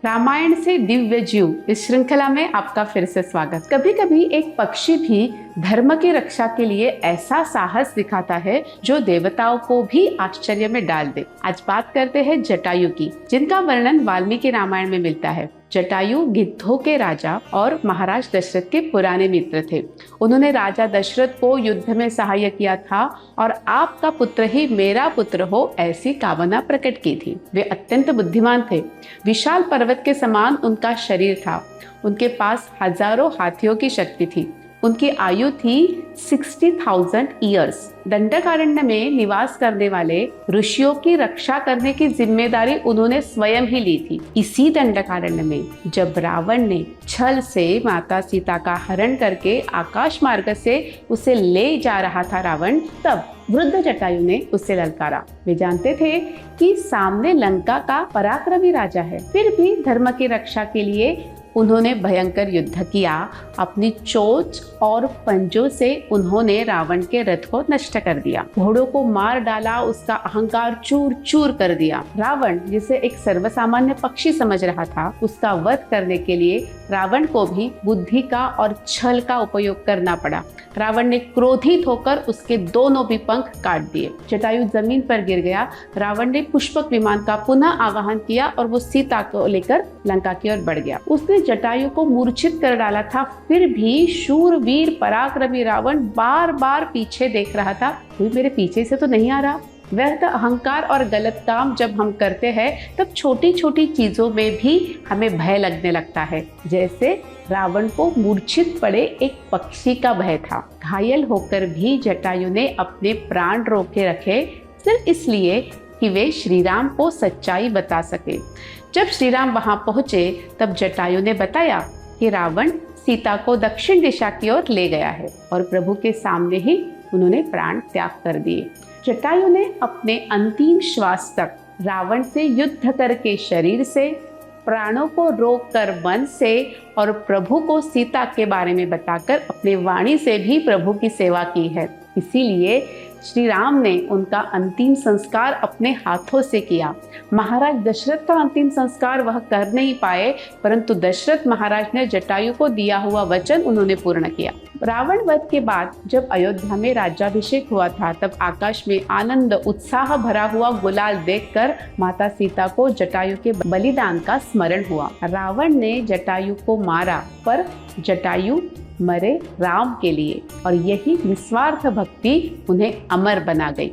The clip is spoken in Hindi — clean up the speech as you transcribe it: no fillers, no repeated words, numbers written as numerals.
रामायण से दिव्य जीव इस श्रृंखला में आपका फिर से स्वागत। कभी कभी एक पक्षी भी धर्म की रक्षा के लिए ऐसा साहस दिखाता है जो देवताओं को भी आश्चर्य में डाल दे। आज बात करते हैं जटायु की, जिनका वर्णन वाल्मीकि रामायण में मिलता है। जटायु गिद्धों के राजा और महाराज दशरथ के पुराने मित्र थे। उन्होंने राजा दशरथ को युद्ध में सहायता किया था और आपका पुत्र ही मेरा पुत्र हो ऐसी कामना प्रकट की थी। वे अत्यंत बुद्धिमान थे। विशाल पर्वत के समान उनका शरीर था। उनके पास हजारों हाथियों की शक्ति थी। उनकी आयु थी 60,000 ईयर्स। दंडकारण्य में निवास करने वाले ऋषियों की रक्षा करने की जिम्मेदारी उन्होंने स्वयं ही ली थी। इसी दंडकारण्य में जब रावण ने छल से माता सीता का हरण करके आकाश मार्ग से उसे ले जा रहा था रावण, तब वृद्ध जटायु ने उसे ललकारा। वे जानते थे कि सामने लंका का पराक्रमी राजा है, फिर भी धर्म की रक्षा के लिए उन्होंने भयंकर युद्ध किया। अपनी चोंच और पंजों से उन्होंने रावण के रथ को नष्ट कर दिया, घोड़ों को मार डाला, उसका अहंकार चूर चूर कर दिया। रावण, जिसे एक सर्वसामान्य पक्षी समझ रहा था, उसका वध करने के लिए रावण को भी बुद्धि का और छल का उपयोग करना पड़ा। रावण ने क्रोधित होकर उसके दोनों भी पंख काट दिए। जटायु जमीन पर गिर गया। रावण ने पुष्पक विमान का पुनः आवाहन किया और वो सीता को लेकर लंका की ओर बढ़ गया। उसने जटायु को मूर्छित कर डाला था, फिर भी शूरवीर पराक्रमी रावण बार बार पीछे देख रहा था, कोई मेरे पीछे से तो नहीं आ रहा। व्यर्थ अहंकार और गलत काम जब हम करते हैं तब छोटी छोटी चीजों में भी हमें भय लगने लगता है। जैसे रावण को मूर्छित पड़े एक पक्षी का भय था। घायल होकर भी जटायु ने अपने प्राण रोक के रखे, सिर्फ इसलिए कि वे श्री राम को सच्चाई बता सके। जब श्री राम वहां पहुंचे तब जटायु ने बताया कि रावण सीता को दक्षिण दिशा की ओर ले गया है और प्रभु के सामने ही उन्होंने प्राण त्याग कर दिए। जटायु ने अपने अंतिम श्वास तक रावण से युद्ध करके शरीर से, प्राणों को रोककर मन से और प्रभु को सीता के बारे में बताकर अपने वाणी से भी प्रभु की सेवा की है। इसीलिए श्री राम ने उनका अंतिम संस्कार अपने हाथों से किया। महाराज दशरथ का अंतिम संस्कार वह कर नहीं पाए, परंतु दशरथ महाराज ने जटायु को दिया हुआ वचन उन्होंने पूर्ण किया। रावण वध के बाद जब अयोध्या में राज्याभिषेक हुआ था, तब आकाश में आनंद उत्साह भरा हुआ गुलाल देखकर माता सीता को जटायु के बलिदान का स्मरण हुआ। रावण ने जटायु को मारा, पर जटायु मरे राम के लिए, और यही निस्वार्थ भक्ति उन्हें अमर बना गई।